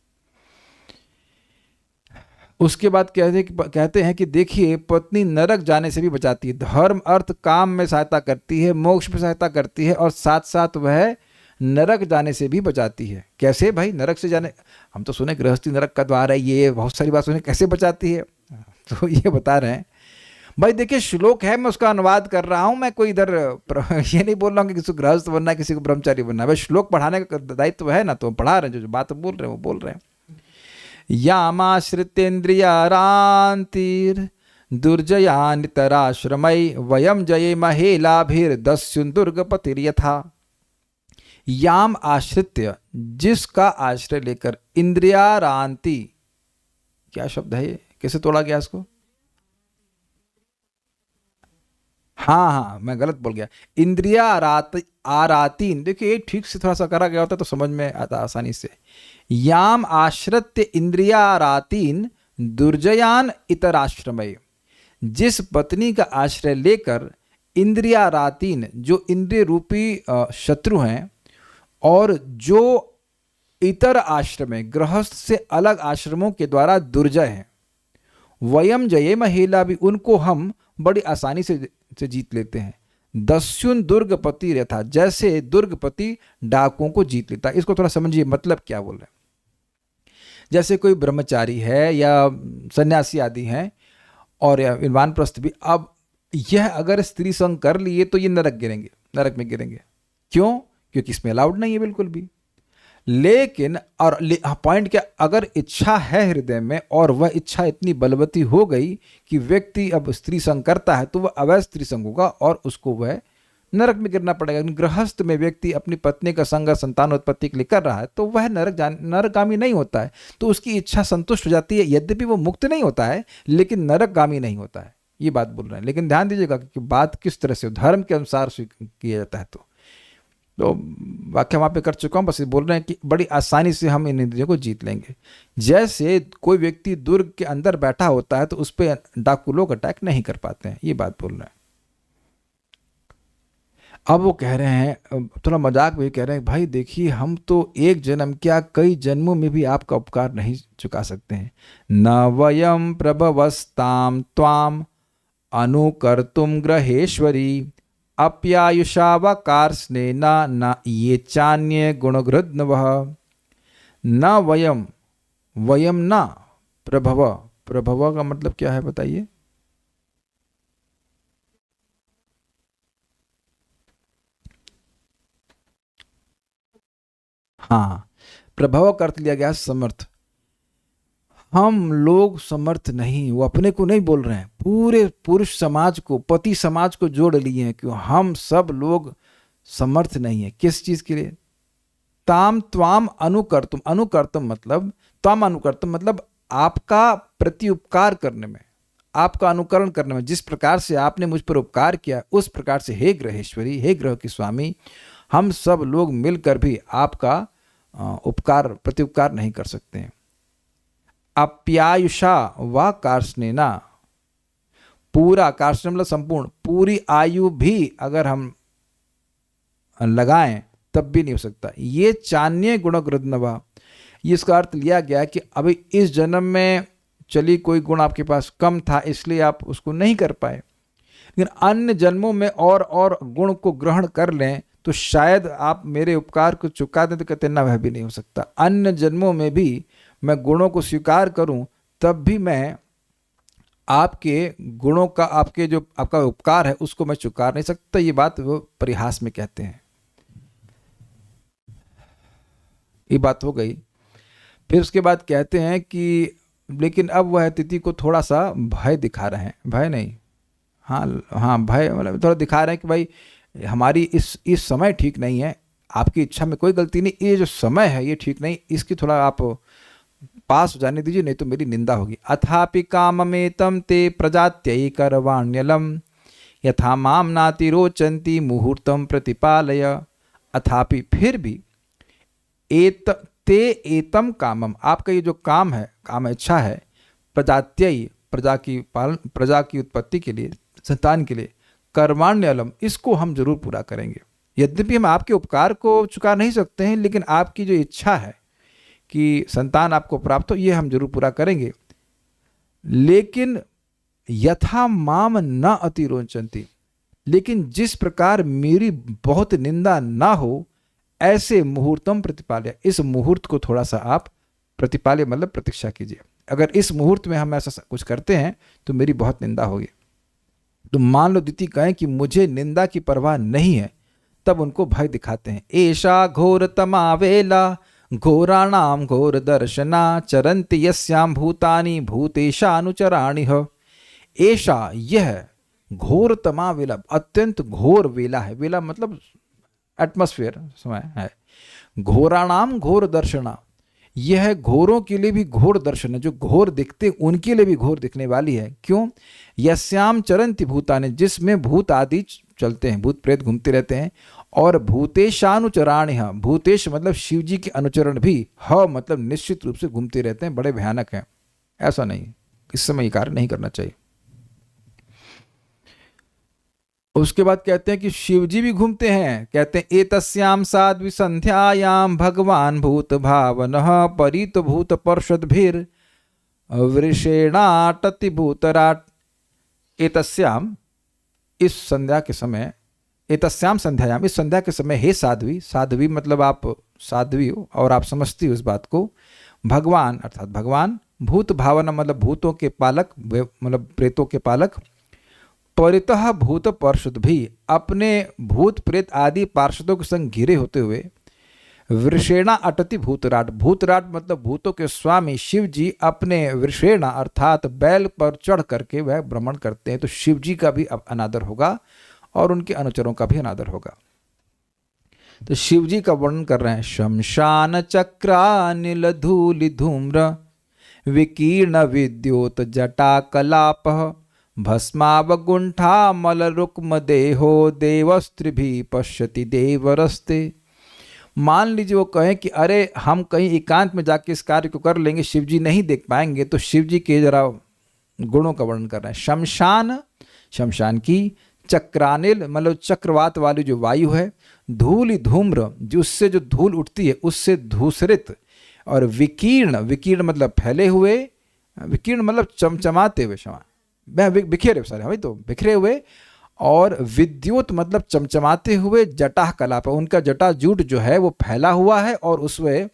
उसके बाद कहते हैं कि देखिए पत्नी नरक जाने से भी बचाती है, धर्म अर्थ काम में सहायता करती है, मोक्ष में सहायता करती है, और साथ साथ वह नरक जाने से भी बचाती है। कैसे भाई नरक से जाने? हम तो सुने गृहस्थी नरक का द्वार है, ये बहुत सारी बात सुने, कैसे बचाती है? तो ये बता रहे हैं भाई, देखिए श्लोक है, मैं उसका अनुवाद कर रहा हूं, मैं कोई इधर ये नहीं बोल रहा हूँ कि किसी को गृहस्थ बनना है, किसी को ब्रह्मचारी बनना है। भाई श्लोक पढ़ाने का दायित्व है ना, तो हम पढ़ा रहे हैं, जो बात बोल रहे हैं वो बोल रहे हैं। यामाश्रितेन्द्रियारान्तिर् दुर्जयानितराश्रमै वयम जये महेलाभिर्दस्युन् दुर्गपतिर्यथा। याम आश्रित्य, जिसका आश्रय लेकर, इंद्रियारांति, क्या शब्द है ये, कैसे तोड़ा गया इसको? हाँ, मैं गलत बोल गया, इंद्रिया आरातीन। देखिए ये ठीक से थोड़ा सा करा गया होता तो समझ में आता आसानी से। याम आश्रित्य इंद्रिया आरातीन दुर्जयान इतराश्रमय, जिस पत्नी का आश्रय लेकर इंद्रिया रातीन, जो इंद्रिय रूपी शत्रु हैं, और जो इतर आश्रम है, गृहस्थ से अलग आश्रमों के द्वारा दुर्जय हैं, वयम जये महिला भी, उनको हम बड़ी आसानी से जीत लेते हैं। दस्युन दुर्गपति रहता, जैसे दुर्गपति डाकुओं को जीत लेता। इसको थोड़ा समझिए, मतलब क्या बोल रहे हैं। जैसे कोई ब्रह्मचारी है या सन्यासी आदि हैं, और या वानप्रस्थ भी, अब यह अगर स्त्री संग कर लिए तो ये नरक में गिरेंगे। क्यों? क्योंकि इसमें अलाउड नहीं है बिल्कुल भी। लेकिन और पॉइंट क्या, अगर इच्छा है हृदय में और वह इच्छा इतनी बलवती हो गई कि व्यक्ति अब स्त्री संग करता है, तो वह अवैध स्त्री संग होगा और उसको वह नरक में गिरना पड़ेगा। गृहस्थ में व्यक्ति अपनी पत्नी का संग संतान उत्पत्ति के लिए कर रहा है, तो वह नरकगामी नहीं होता है, तो उसकी इच्छा संतुष्ट हो जाती है। यद्यपि वो मुक्त नहीं होता है, लेकिन नरकगामी नहीं होता है, ये बात बोल रहे हैं। लेकिन ध्यान दीजिएगा कि बात किस तरह से धर्म के अनुसार किया जाता है। तो वाक्य वहाँ पे कर चुका हूँ, बस बोल रहे हैं कि बड़ी आसानी से हम इन इंद्रियों को जीत लेंगे। जैसे कोई व्यक्ति दुर्ग के अंदर बैठा होता है तो उस पर डाकू लोग अटैक नहीं कर पाते हैं, ये बात बोल रहे हैं। अब वो कह रहे हैं, थोड़ा मजाक भी कह रहे हैं, भाई देखिए हम तो एक जन्म क्या कई जन्मों में भी आपका उपकार नहीं चुका सकते हैं। न वयम प्रभवस्ताम त्वाम अनुकर्तुम ग्रहेश्वरी अप्यायुषा व कार्ष्णेना न ये चान्य गुणगृध्नवः। न वयम, वयम न प्रभव, प्रभव का मतलब क्या है बताइए? हाँ, प्रभव का अर्थ लिया गया समर्थ। हम लोग समर्थ नहीं, वो अपने को नहीं बोल रहे हैं, पूरे पुरुष समाज को, पति समाज को जोड़ लिए हैं कि हम सब लोग समर्थ नहीं है। किस चीज के लिए? ताम त्वाम अनुकर्तुम, अनुकर्तुम मतलब, त्वाम अनुकर्तुम मतलब आपका प्रति उपकार करने में, आपका अनुकरण करने में। जिस प्रकार से आपने मुझ पर उपकार किया उस प्रकार से हे ग्रहेश्वरी, हे ग्रह की स्वामी, हम सब लोग मिलकर भी आपका उपकार, प्रति उपकार नहीं कर सकते हैं। अप्यायुषा व कार्ष्णेना, पूरा, कार्ष्ण मतलब संपूर्ण, पूरी आयु भी अगर हम लगाएं तब भी नहीं हो सकता। ये चान्य गुणगृध्नवा, ये इसका अर्थ लिया गया कि अभी इस जन्म में चली कोई गुण आपके पास कम था इसलिए आप उसको नहीं कर पाए, लेकिन अन्य जन्मों में और गुण को ग्रहण कर लें तो शायद आप मेरे उपकार को चुका दें, तो कहते ना, वह भी नहीं हो सकता। अन्य जन्मों में भी मैं गुणों को स्वीकार करूं तब भी मैं आपके गुणों का, आपके जो आपका उपकार है उसको मैं चुका नहीं सकता। ये बात वो परिहास में कहते हैं। ये बात हो गई। फिर उसके बाद कहते हैं कि लेकिन अब वह तिथि को थोड़ा सा भय दिखा रहे हैं। भय नहीं, हाँ भय मतलब थोड़ा दिखा रहे हैं कि भाई हमारी इस समय ठीक नहीं है, आपकी इच्छा में कोई गलती नहीं, ये जो समय है ये ठीक नहीं, इसकी थोड़ा आप पास हो जाने दीजिए, नहीं तो मेरी निंदा होगी। अथापि काममेतं ते प्रजात्यै करवाण्यलम यथा माम नाति रोचन्ति मुहूर्तम प्रतिपालय। अथापि फिर भी ते एतम कामम, आपका ये जो काम है, काम इच्छा है, प्रजात्यै प्रजा की उत्पत्ति के लिए, संतान के लिए, कर्माण्यलम, इसको हम जरूर पूरा करेंगे। यद्यपि हम आपके उपकार को चुका नहीं सकते हैं, लेकिन आपकी जो इच्छा है कि संतान आपको प्राप्त हो, ये हम जरूर पूरा करेंगे। लेकिन यथा माम न अतिरोचन्ति, लेकिन जिस प्रकार मेरी बहुत निंदा ना हो ऐसे मुहूर्तम प्रतिपाल्य, इस मुहूर्त को थोड़ा सा आप प्रतिपाल्य मतलब प्रतीक्षा कीजिए। अगर इस मुहूर्त में हम ऐसा कुछ करते हैं तो मेरी बहुत निंदा होगी। तो मान लो दिति कहें कि मुझे निंदा की परवाह नहीं है, तब उनको भय दिखाते हैं। एषा घोरतमा वेला घोराणाम घोर दर्शना चरन्ति यस्याम भूतानि भूतेशानुचराणि। एषा, यह घोरतमा वेला, अत्यंत घोर वेला है। वेला मतलब एटमॉस्फेयर, समय है। घोराणाम घोर दर्शना, यह घोरों के लिए भी घोर दर्शन है, जो घोर दिखते उनके लिए भी घोर दिखने वाली है। क्यों? यस्याम चरन्ति भूतानि, जिसमें भूत आदि चलते हैं, भूत प्रेत घूमते रहते हैं। और भूतेशानुचराणि, भूतेश मतलब शिव जी के अनुचरण भी, ह मतलब निश्चित रूप से घूमते रहते हैं, बड़े भयानक हैं। ऐसा नहीं, इस समय ये कार्य नहीं करना चाहिए। उसके बाद कहते हैं कि शिव जी भी घूमते हैं। कहते हैं एतस्याम साध्वी संध्यायाम भगवान भूत भावनः परित भूत पर्षद्भिर वृषेणाटति भूतराट। एतस्याम, इस संध्या के समय, एतस्याम संध्यायाम, इस संध्या के समय, हे साध्वी, साध्वी मतलब आप साध्वी हो और आप समझती हो इस बात को। भगवान अर्थात भगवान, भूत भावना मतलब भूतों के पालक, मतलब प्रेतों के पालक, परितः भूत पार्षद भी, अपने भूत प्रेत आदि पार्षदों के संग घिरे होते हुए, वृषेणा अटति भूतराट, भूतराट मतलब भूतों के स्वामी शिव जी अपने वृषेणा अर्थात बैल पर चढ़ करके वह भ्रमण करते हैं। तो शिव जी का भी अब अनादर होगा और उनके अनुचरों का भी अनादर होगा। तो शिव जी का वर्णन कर रहे हैं। शमशान चक्रानिल धूलि धूम्र विकीर्ण विद्योत जटा कलाप भस्मावगुंठा मल रुक्म देहो देवस्त्रिभी पश्यति देवरस्ते। मान लीजिए वो कहें कि अरे हम कहीं एकांत में जाके इस कार्य को कर लेंगे, शिव जी नहीं देख पाएंगे, तो शिव जी के जरा गुणों का वर्णन कर रहे हैं। शमशान, शमशान की, चक्रानिल मतलब चक्रवात वाली जो वायु है, धूलि धूम्र जिससे जो धूल उठती है उससे धूसरित, और विकीर्ण, विकीर्ण मतलब फैले हुए, विकीर्ण मतलब चमचमाते हुए, क्षमा बिखेरे, सारे भाई तो बिखरे हुए, और विद्युत मतलब चमचमाते हुए, जटा कलाप, उनका जटा जूट जो है वो फैला हुआ है और उसमें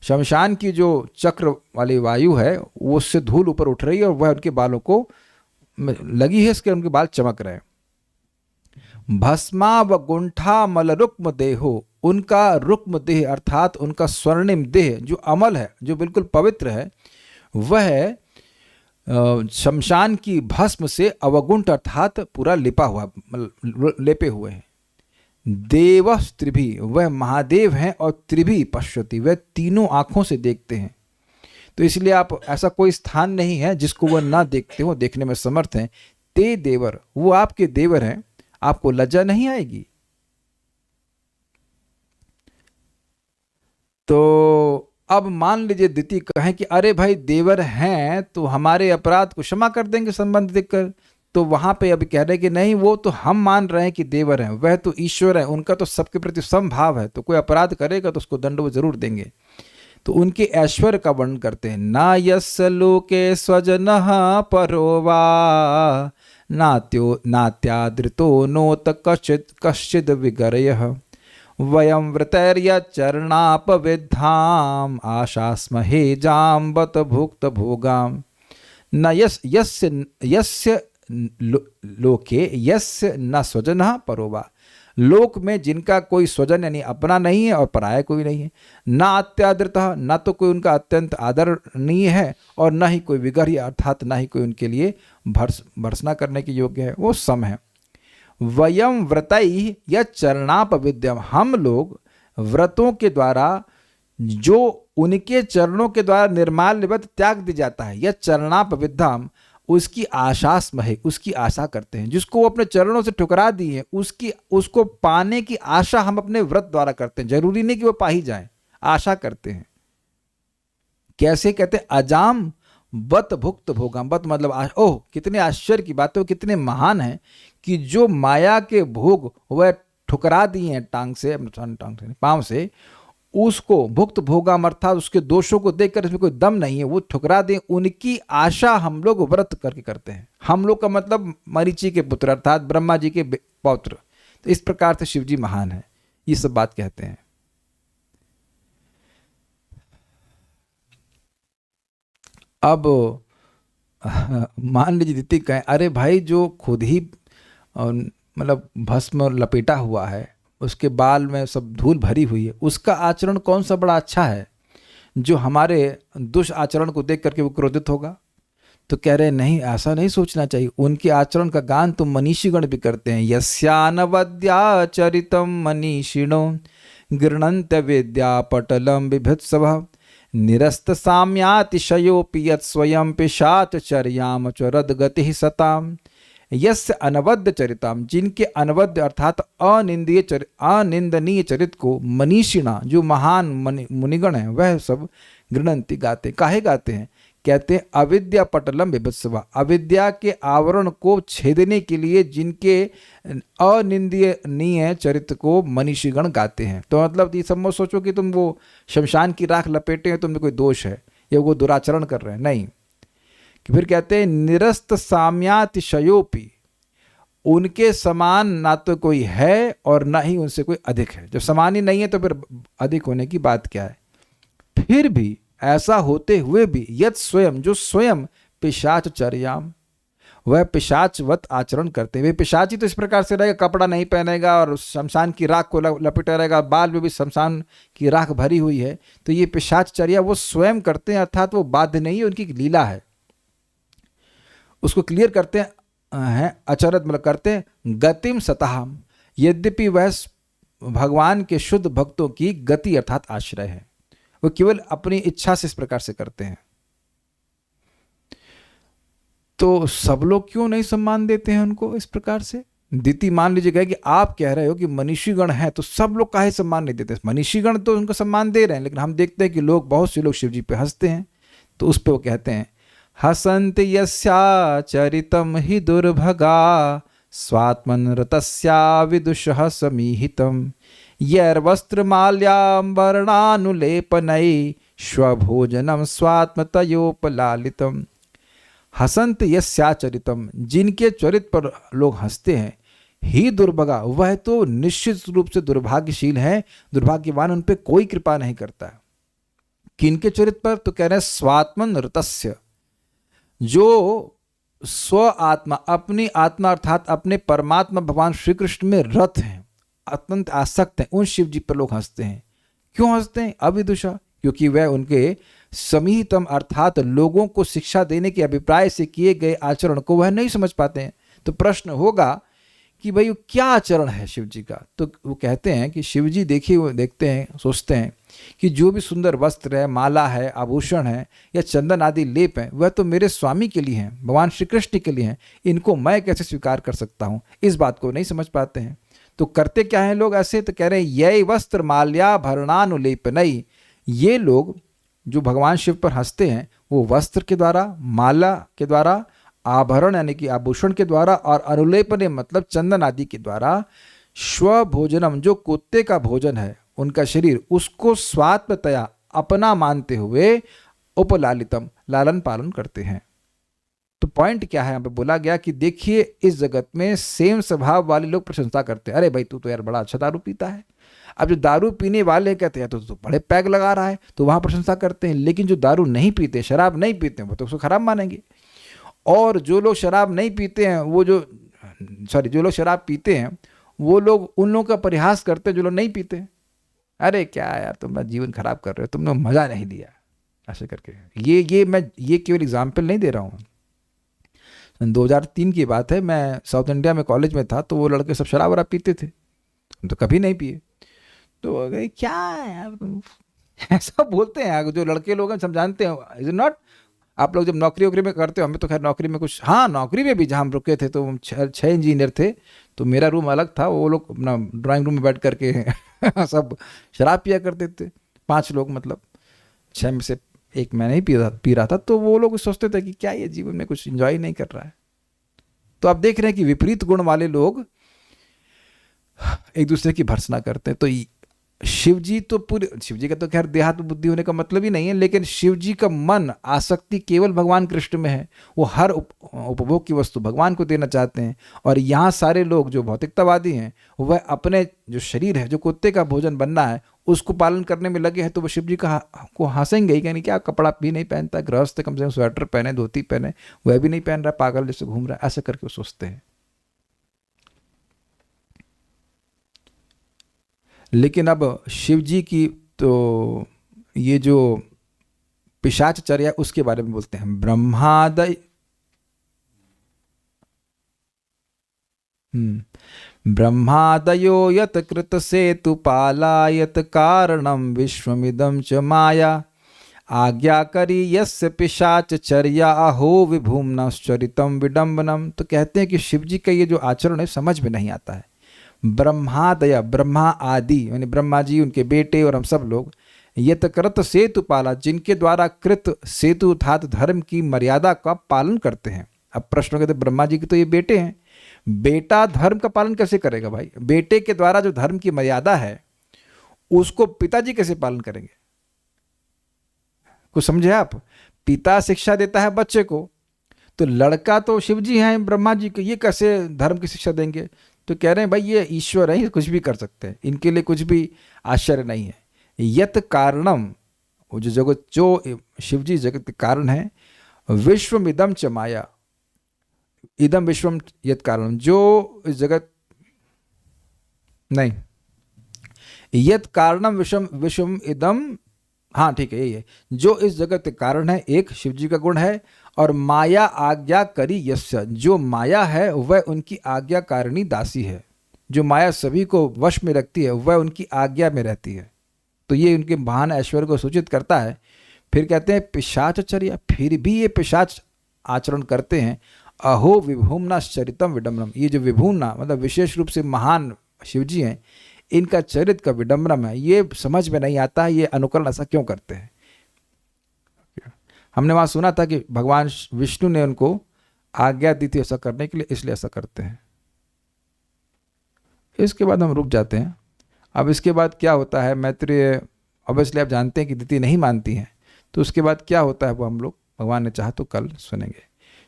शमशान की जो चक्र वाली वायु है वो उससे धूल ऊपर उठ रही है और वह उनके बालों को लगी है, इसके उनके बाल चमक रहे हैं। भस्मा व गुंठा मल रुक्म देहो, उनका रुक्म देह अर्थात उनका स्वर्णिम देह जो अमल है, जो बिल्कुल पवित्र है, वह शमशान की भस्म से अवगुंठ अर्थात पूरा लिपा हुआ, लेपे हुए हैं। देव त्रिभी, वह महादेव हैं, और त्रिभी पश्यति, वह तीनों आंखों से देखते हैं। तो इसलिए आप, ऐसा कोई स्थान नहीं है जिसको वह ना देखते हो, देखने में समर्थ हैं। ते देवर, वो आपके देवर हैं, आपको लज्जा नहीं आएगी। तो अब मान लीजिए दिति कहें कि अरे भाई देवर हैं तो हमारे अपराध को क्षमा कर देंगे संबंध देखकर, तो वहां पे अभी कह रहे कि नहीं, वो तो हम मान रहे हैं कि देवर हैं, वह तो ईश्वर है, उनका तो सबके प्रति समभाव है, तो कोई अपराध करेगा तो उसको दंड वो जरूर देंगे। तो उनके ऐश्वर्य का वर्णन करते हैं। ना यस्य लोके स्वजनः परोवा नात्यादृतो नोत कश्चिद विगरयः वयं व्रतैर्यचरणापविद्धाम् आशास्महे जाम्बत भुक्त भोगाम् न यस्य लोके यस्य न स्वजनः परोवा। लोक में जिनका कोई स्वजन यानी अपना नहीं है और पराया कोई नहीं है, ना अत्यादृतः, न तो कोई उनका अत्यंत आदरणीय है और न ही कोई विगर्य अर्थात न ही कोई उनके लिए भर्सना करने के योग्य है, वो सम है। वयम व्रतैः या चरणापविद्यम, हम लोग व्रतों के द्वारा जो उनके चरणों के द्वारा निर्माल्यवत त्याग दी जाता है, यह चरणापविद्यम, उसकी आशास्महे, उसकी आशा करते हैं। जिसको वो अपने चरणों से ठुकरा दी है उसको पाने की आशा हम अपने व्रत द्वारा करते हैं। जरूरी नहीं कि वो पा ही जाए, आशा करते हैं। कैसे कहते हैं? अजाम बत भुक्त भोगम। बत मतलब ओह, कितने आश्चर्य की बात है, कितने महान है कि जो माया के भोग वह ठुकरा दिए हैं टांग से पांव से, उसको भुक्त भोगम अर्थात उसके दोषों को देखकर इसमें कोई दम नहीं है, वो ठुकरा दें, उनकी आशा हम लोग व्रत करके करते हैं। हम लोग का मतलब मरीचि के पुत्र अर्थात ब्रह्मा जी के पौत्र। तो इस प्रकार से शिव जी महान है, ये सब बात कहते हैं। अब मान लीजिए दीदी कहें, अरे भाई जो खुद ही मतलब भस्म लपेटा हुआ है, उसके बाल में सब धूल भरी हुई है, उसका आचरण कौन सा बड़ा अच्छा है जो हमारे दुष्आचरण को देख करके वो क्रोधित होगा? तो कह रहे नहीं, ऐसा नहीं सोचना चाहिए। उनके आचरण का गान तो मनीषीगण भी करते हैं। यस्यानवद्याचरितम मनीषिणो गृह्णन्त्य विद्यापटलम बिभत्सवः निरस्त साम्यातिशयोऽपि यत् स्वयं पिशाचर्याम चरद गतिः सताम। यस्य अनवद्य चरिताम, जिनके अनवद्य अर्थात अनिंदनीय चरित को मनीषिणा, जो महान मुनिगण हैं, वह सब गृह्णन्ति गाते। काहे गाते हैं? कहते हैं अविद्या पटलम बिभत्सवा, अविद्या के आवरण को छेदने के लिए जिनके अनिंदनीय चरित्र को मनीषीगण गाते हैं। तो मतलब ये सब मत सोचो कि तुम वो शमशान की राख लपेटे हैं, तुमने कोई दोष है या वो दुराचरण कर रहे हैं, नहीं। कि फिर कहते हैं निरस्त साम्यातिशयोपि, उनके समान ना तो कोई है और ना ही उनसे कोई अधिक है। जब समान ही नहीं है तो फिर अधिक होने की बात क्या है? फिर भी ऐसा होते हुए भी यत स्वयं, जो स्वयं पिशाचर्याम, वह पिशाचवत आचरण करते हैं। वे पिशाची तो इस प्रकार से रहेगा, कपड़ा नहीं पहनेगा और शमशान की राख को लपेटा रहेगा, बाल में भी शमशान की राख भरी हुई है। तो ये पिशाचर्या वो स्वयं करते हैं, अर्थात वो बाध्य नहीं है, उनकी लीला है। उसको क्लियर करते हैं अचरत मतलब करते हैं गतिम सतहम, यद्यपि वह भगवान के शुद्ध भक्तों की गति अर्थात आश्रय है, वो केवल अपनी इच्छा से इस प्रकार से करते हैं। तो सब लोग क्यों नहीं सम्मान देते हैं उनको इस प्रकार से? दीति मान लीजिए कहे कि आप कह रहे हो कि मनीषीगण है तो सब लोग काहे सम्मान नहीं देते? मनीषीगण तो उनको सम्मान दे रहे हैं, लेकिन हम देखते हैं कि लोग, बहुत से लोग शिव जी पे हंसते हैं। तो उस पर वो कहते हैं हसन्ति यस्याचरितं हि दुर्भगा स्वात्मनृतस्या विदुषः समीहितं यैर्वस्त्रमाल्याम्बरणानुलेपनै स्वभोजनं स्वात्मतयोपलालितं। हसन्त यस्याचरितम, जिनके चरित पर लोग हंसते हैं, ही दुर्भगा, वह तो निश्चित रूप से दुर्भाग्यशील है, दुर्भाग्यवान, उन पे कोई कृपा नहीं करता। किनके चरित पर? तो कह रहे हैं स्वात्मनृतस्य, जो स्व आत्मा, अपनी आत्मा अर्थात अपने परमात्मा भगवान श्री कृष्ण में रत हैं, अत्यंत आसक्त हैं, उन शिव जी पर लोग हंसते हैं। क्यों हंसते हैं? अविदुषा, क्योंकि वह उनके समीहितम अर्थात लोगों को शिक्षा देने के अभिप्राय से किए गए आचरण को वह नहीं समझ पाते हैं। तो प्रश्न होगा कि भाई क्या आचरण है शिव जी का? तो वो कहते हैं कि शिव जी देखिए, वो देखते हैं, सोचते हैं कि जो भी सुंदर वस्त्र है, माला है, आभूषण है या चंदन आदि लेप है, वह तो मेरे स्वामी के लिए हैं, भगवान श्री कृष्ण के लिए हैं, इनको मैं कैसे स्वीकार कर सकता हूँ? इस बात को नहीं समझ पाते हैं। तो करते क्या हैं लोग ऐसे? तो कह रहे हैं यही वस्त्र माल्याभरणानुलेपनई, ये लोग जो भगवान शिव पर हंसते हैं, वो वस्त्र के द्वारा, माला के द्वारा, आभरण यानी कि आभूषण के द्वारा और अनुलेपने मतलब चंदन आदि के द्वारा स्वभोजनम, जो कुत्ते का भोजन है उनका शरीर, उसको स्वात्मतया अपना मानते हुए उपलालितम, लालन पालन करते हैं। तो पॉइंट क्या है यहाँ पे बोला गया कि देखिए इस जगत में सेम स्वभाव वाले लोग प्रशंसा करते हैं, अरे भाई तू तो यार बड़ा अच्छा दारू पीता है। अब जो दारू पीने वाले कहते हैं तो बड़े पैग लगा रहा है, तो वहाँ प्रशंसा करते हैं। लेकिन जो दारू नहीं पीते, शराब नहीं पीते हैं, वो तो उसको खराब मानेंगे। और जो लोग शराब नहीं पीते हैं, वो जो लोग शराब पीते हैं, वो लोग उन लोगों का परिहास करते हैं जो लोग नहीं पीते। अरे क्या यार तुम जीवन खराब कर रहे हो, तुमने मज़ा नहीं लिया, ऐसे करके। ये केवल एग्जाम्पल नहीं दे रहा हूँ। 2003 की बात है, मैं साउथ इंडिया में कॉलेज में था, तो वो लड़के सब शराब वराब पीते थे, हम तो कभी नहीं पिए। तो क्या यार तुम ऐसा बोलते हैं जो लड़के लोग हैं, सब जानते हैं। इज नॉट, आप लोग जब नौकरी वोकरी में करते हो, हमें तो खैर नौकरी में कुछ, हाँ नौकरी में भी जहाँ हम रुके थे तो हम 6 इंजीनियर थे, तो मेरा रूम अलग था, वो लोग अपना ड्राइंग रूम में बैठ करके सब शराब पिया करते थे, 5 लोग, मतलब 6 में से एक मैं नहीं पी रहा था। तो वो लोग सोचते थे कि क्या ये जीवन में कुछ एंजॉय नहीं कर रहा है। तो आप देख रहे हैं कि विपरीत गुण वाले लोग एक दूसरे की भर्त्सना करते हैं। तो शिव जी तो पूरे, शिव जी का तो खैर देहात्म बुद्धि होने का मतलब ही नहीं है, लेकिन शिव जी का मन, आसक्ति केवल भगवान कृष्ण में है। वो हर उपभोग की वस्तु भगवान को देना चाहते हैं। और यहाँ सारे लोग जो भौतिकतावादी हैं, वह अपने जो शरीर है, जो कुत्ते का भोजन बनना है, उसको पालन करने में लगे हैं। तो वो शिव जी को हंसेंगे ही, यानी क्या कपड़ा भी नहीं पहनता, गृहस्थ कम से कम स्वेटर पहने, धोती पहने, वह भी नहीं पहन रहा, पागल जैसे घूम रहा है, ऐसा करके वो सोचते हैं। लेकिन अब शिव जी की तो ये जो पिशाचचर्या, उसके बारे में बोलते हैं। ब्रह्मादय ब्रह्मादयो यत कृत सेतु पालायत कारणम विश्वमिदं च माया आज्ञा करी यस्य पिशाचचर्या अहो विभुम्नश्चरितम विडम्बनम। तो कहते हैं कि शिव जी का ये जो आचरण है समझ में नहीं आता है। ब्रह्मादय, ब्रह्मा आदि यानी ब्रह्मा जी, उनके बेटे और हम सब लोग, यत कृत सेतु पाला, जिनके द्वारा कृत सेतु अर्थात धर्म की मर्यादा का पालन करते हैं। अब प्रश्न कहते, ब्रह्मा जी के तो ये बेटे हैं, बेटा धर्म का पालन कैसे करेगा भाई? बेटे के द्वारा जो धर्म की मर्यादा है उसको पिताजी कैसे पालन करेंगे? कुछ समझे आप? पिता शिक्षा देता है बच्चे को, तो लड़का तो शिव जी हैं, ब्रह्मा जी को, ये कैसे धर्म की शिक्षा देंगे? तो कह रहे हैं भाई ये ईश्वर है, कुछ भी कर सकते हैं, इनके लिए कुछ भी आश्चर्य नहीं है। यत कारणम, वो जो जगत, जो शिव जी जगत के कारण है, विश्वमिदं च माया, इदम विश्वम यत कारणम, जो इस जगत, नहीं, यत कारणम विश्वम इदम, हाँ ठीक है, यही है, जो इस जगत के कारण है, एक शिव जी का गुण है। और माया आज्ञा करी यस्य, जो माया है वह उनकी आज्ञाकारिणी दासी है। जो माया सभी को वश में रखती है वह उनकी आज्ञा में रहती है। तो ये उनके महान ऐश्वर्य को सूचित करता है। फिर कहते हैं पिशाचचर्या, फिर भी ये पिशाच आचरण करते हैं। अहो विभुम्नाश्चरितम विडम्बनम, ये जो विभुम्ना मतलब विशेष रूप से महान शिव जी हैं, इनका चरित्र का विडम्बनम है, ये समझ में नहीं आता है, ये अनुकरण ऐसा क्यों करते हैं। हमने वहाँ सुना था कि भगवान विष्णु ने उनको आज्ञा दी थी ऐसा करने के लिए, इसलिए ऐसा करते हैं। इसके बाद हम रुक जाते हैं। अब इसके बाद क्या होता है, मैत्रेय ऑब्वियसली आप जानते हैं कि दिति नहीं मानती हैं, तो उसके बाद क्या होता है वो हम लोग भगवान ने चाहा तो कल सुनेंगे।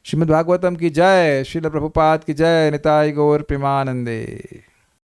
श्रीमद् भागवतम की जय, श्रील प्रभुपाद की जय, निताय गौर प्रेमानंदे।